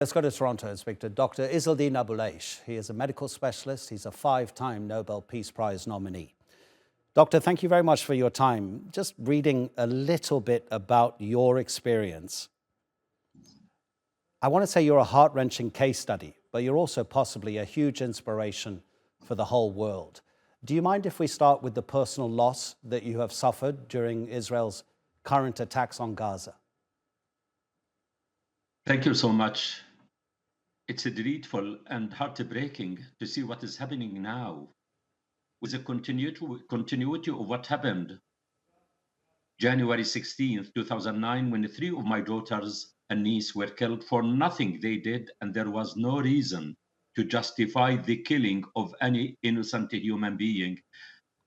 Let's go to Toronto and speak to Dr. Izzeldin Abuelaish. He is a medical specialist. He's a 5-time Nobel Peace Prize nominee. Doctor, thank you very much for your time. Just reading a little bit about your experience. I want to say you're a heart-wrenching case study, but you're also possibly a huge inspiration for the whole world. Do you mind if we start with the personal loss that you have suffered during Israel's current attacks on Gaza? Thank you so much. It's dreadful and heartbreaking to see what is happening now with the continuity of what happened January 16th, 2009, when 3 of my daughters and niece were killed for nothing they did, and there was no reason to justify the killing of any innocent human being.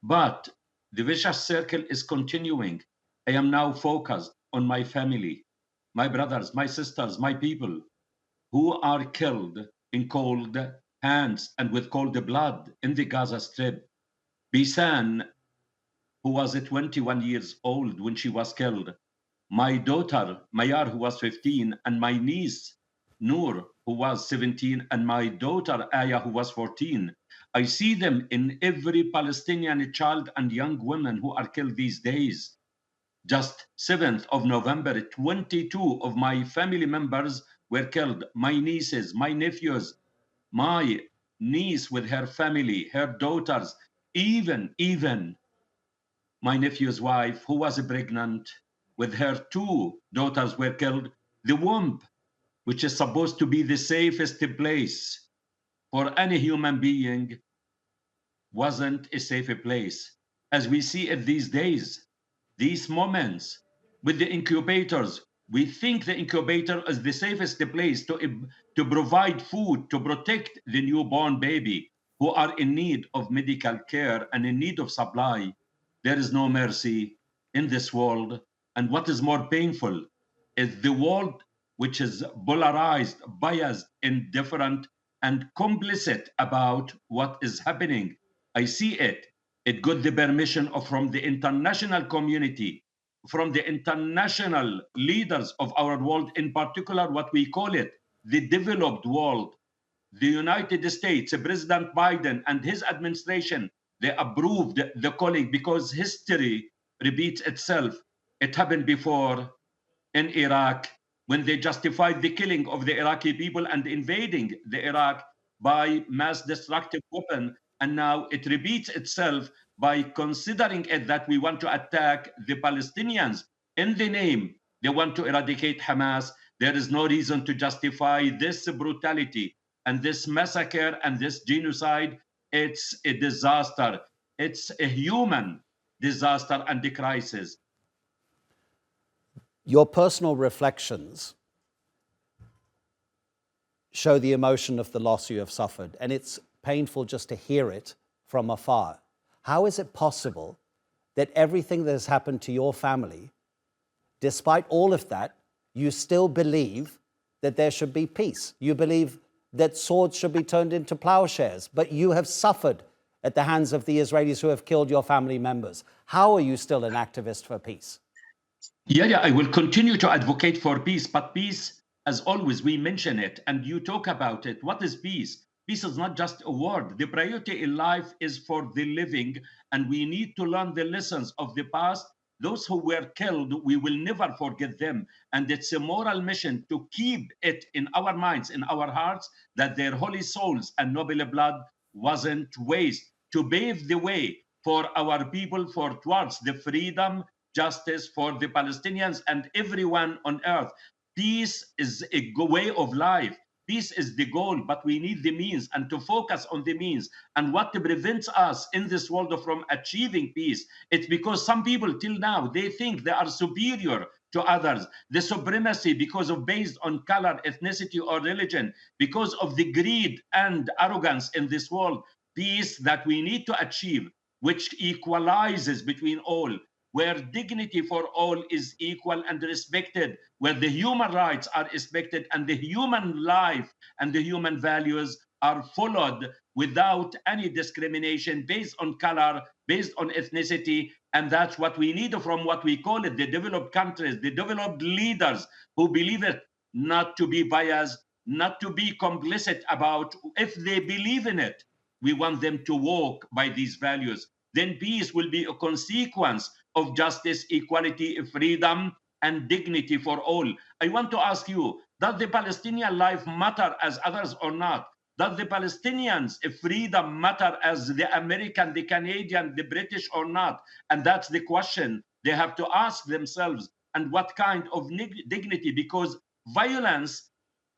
But the vicious circle is continuing. I am now focused on my family, my brothers, my sisters, my people who are killed in cold hands and with cold blood in the Gaza Strip. Bisan, who was 21 years old when she was killed, my daughter, Mayar, who was 15, and my niece, Noor, who was 17, and my daughter, Aya, who was 14. I see them in every Palestinian child and young women who are killed these days. Just 7th of November, 22 of my family members were killed. My nieces, my nephews, my niece with her family, her daughters, even my nephew's wife, who was pregnant with her 2 daughters, were killed. The womb, which is supposed to be the safest place for any human being, wasn't a safe place. As we see it these days, these moments with the incubators, we think the incubator is the safest place to provide food, to protect the newborn baby who are in need of medical care and in need of supply. There is no mercy in this world. And what is more painful is the world which is polarized, biased, indifferent, and complicit about what is happening. I see it. It got the permission from the international community, from the international leaders of our world, in particular, what we call it, the developed world. The United States, President Biden and his administration, they approved the calling because history repeats itself. It happened before in Iraq when they justified the killing of the Iraqi people and invading the Iraq by mass destructive weapon. And now it repeats itself by considering it that we want to attack the Palestinians in the name they want to eradicate Hamas. There is no reason to justify this brutality and this massacre and this genocide. It's a disaster. It's a human disaster and a crisis. Your personal reflections show the emotion of the loss you have suffered, and it's painful just to hear it from afar. How is it possible that everything that has happened to your family, despite all of that, you still believe that there should be peace? You believe that swords should be turned into plowshares, but you have suffered at the hands of the Israelis who have killed your family members. How are you still an activist for peace? Yeah, I will continue to advocate for peace, but peace, as always, we mention it and you talk about it. What is peace? Peace is not just a word. The priority in life is for the living, and we need to learn the lessons of the past. Those who were killed, we will never forget them. And it's a moral mission to keep it in our minds, in our hearts, that their holy souls and noble blood wasn't waste, to pave the way for our people for towards the freedom, justice for the Palestinians and everyone on earth. Peace is a way of life. Peace is the goal, but we need the means and to focus on the means. And what prevents us in this world from achieving peace, it's because some people till now, they think they are superior to others. The supremacy because of based on color, ethnicity, or religion, because of the greed and arrogance in this world. Peace that we need to achieve, which equalizes between all, where dignity for all is equal and respected, where the human rights are respected and the human life and the human values are followed without any discrimination based on color, based on ethnicity. And that's what we need from what we call it, the developed countries, the developed leaders who believe it not to be biased, not to be complicit about. If they believe in it, we want them to walk by these values. Then peace will be a consequence of justice, equality, freedom, and dignity for all. I want to ask you, does the Palestinian life matter as others or not? Does the Palestinians' freedom matter as the American, the Canadian, the British or not? And that's the question they have to ask themselves. And what kind of dignity? Because violence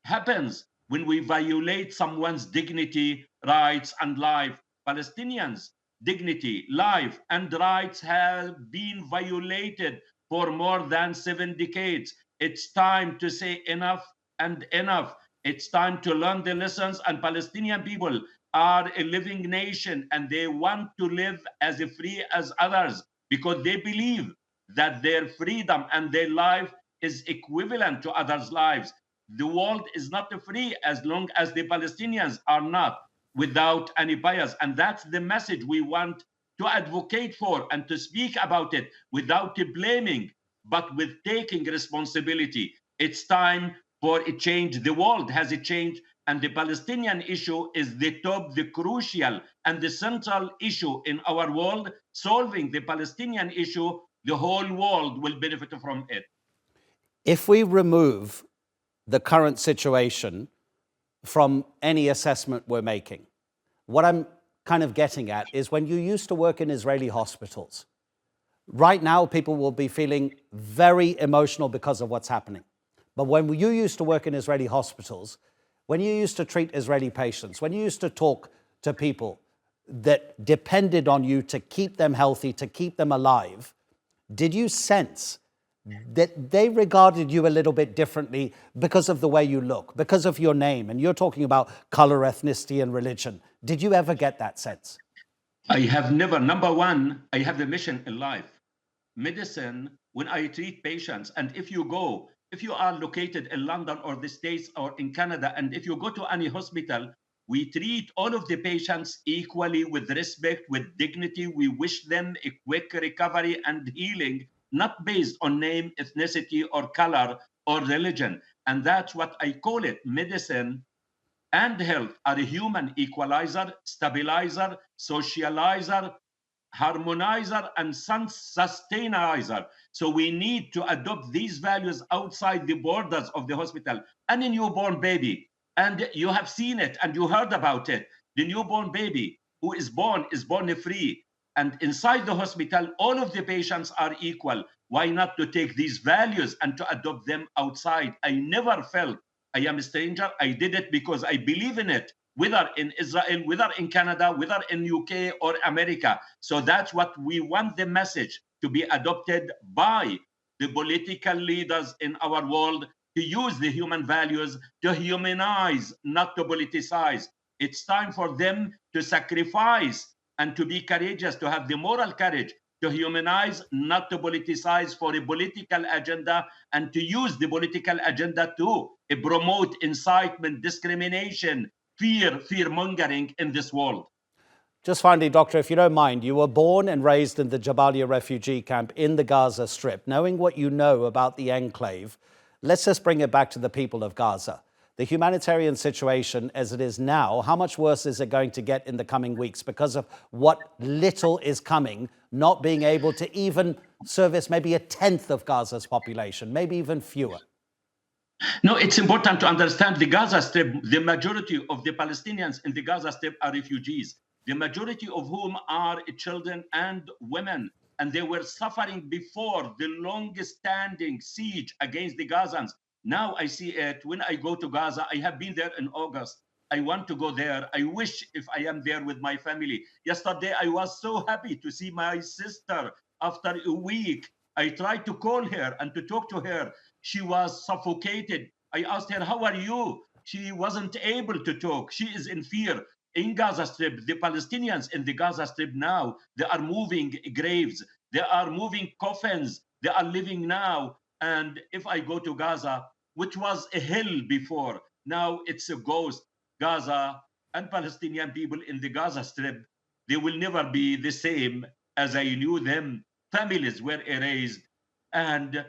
happens when we violate someone's dignity, rights, and life. Palestinians' dignity, life, and rights have been violated for more than 7 decades. It's time to say enough and enough. It's time to learn the lessons, and Palestinian people are a living nation and they want to live as free as others because they believe that their freedom and their life is equivalent to others' lives. The world is not free as long as the Palestinians are not, without any bias. And that's the message we want to advocate for and to speak about it without blaming, but with taking responsibility. It's time for a change. The world has a change, and the Palestinian issue is the top, the crucial, and the central issue in our world. Solving the Palestinian issue, the whole world will benefit from it. If we remove the current situation from any assessment we're making, what I'm kind of getting at is when you used to work in Israeli hospitals, right now people will be feeling very emotional because of what's happening. But when you used to work in Israeli hospitals, when you used to treat Israeli patients, when you used to talk to people that depended on you to keep them healthy, to keep them alive, did you sense that they regarded you a little bit differently because of the way you look, because of your name? And you're talking about color, ethnicity, and religion. Did you ever get that sense? I have never. Number one, I have a mission in life. Medicine, when I treat patients, and if you are located in London or the States or in Canada, and if you go to any hospital, we treat all of the patients equally, with respect, with dignity. We wish them a quick recovery and healing, not based on name, ethnicity, or color, or religion. And that's what I call it. Medicine and health are a human equalizer, stabilizer, socializer, harmonizer, and sustainerizer. So we need to adopt these values outside the borders of the hospital. And a newborn baby, and you have seen it and you heard about it, the newborn baby who is born free. And inside the hospital, all of the patients are equal. Why not to take these values and to adopt them outside? I never felt I am a stranger. I did it because I believe in it, whether in Israel, whether in Canada, whether in UK or America. So that's what we want the message to be adopted by the political leaders in our world, to use the human values to humanize, not to politicize. It's time for them to sacrifice and to be courageous, to have the moral courage to humanize, not to politicize for a political agenda, and to use the political agenda to promote incitement, discrimination, fear mongering in this world. Just finally, Doctor, if you don't mind, you were born and raised in the Jabalia refugee camp in the Gaza Strip. Knowing what you know about the enclave, let's just bring it back to the people of Gaza. The humanitarian situation as it is now, how much worse is it going to get in the coming weeks because of what little is coming, not being able to even service maybe a tenth of Gaza's population, maybe even fewer? No, it's important to understand the Gaza Strip. The majority of the Palestinians in the Gaza Strip are refugees, the majority of whom are children and women. And they were suffering before the longest standing siege against the Gazans. Now I see it when I go to Gaza. I have been there in August. I want to go there. I wish if I am there with my family. Yesterday, I was so happy to see my sister after a week. I tried to call her and to talk to her. She was suffocated. I asked her, how are you? She wasn't able to talk. She is in fear. In Gaza Strip, the Palestinians in the Gaza Strip now, they are moving graves. They are moving coffins. They are living now. And if I go to Gaza, which was a hill before, now it's a ghost. Gaza and Palestinian people in the Gaza Strip, they will never be the same as I knew them. Families were erased, and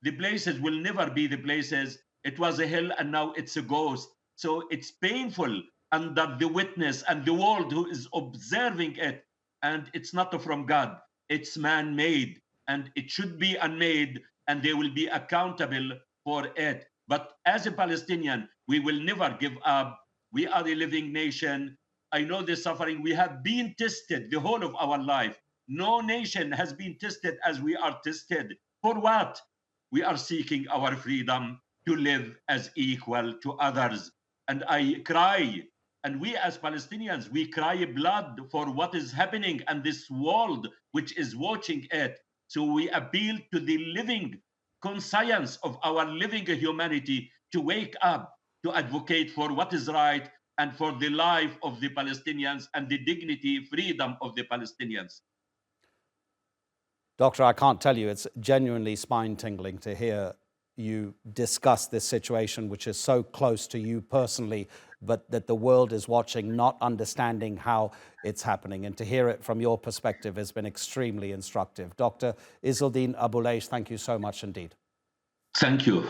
the places will never be the places. It was a hill and now it's a ghost. So it's painful under the witness and the world who is observing it. And it's not from God, it's man-made, and it should be unmade, and they will be accountable for it. But as a Palestinian, we will never give up. We are a living nation. I know the suffering. We have been tested the whole of our life. No nation has been tested as we are tested. For what? We are seeking our freedom to live as equal to others. And I cry, and we as Palestinians, we cry blood for what is happening and this world which is watching it. So we appeal to the living conscience of our living humanity to wake up, to advocate for what is right and for the life of the Palestinians and the dignity, freedom of the Palestinians. Doctor, I can't tell you, it's genuinely spine-tingling to hear you discuss this situation, which is so close to you personally, but that the world is watching, not understanding how it's happening. And to hear it from your perspective has been extremely instructive. Dr. Izzeldin Abuelaish, thank you so much indeed. Thank you.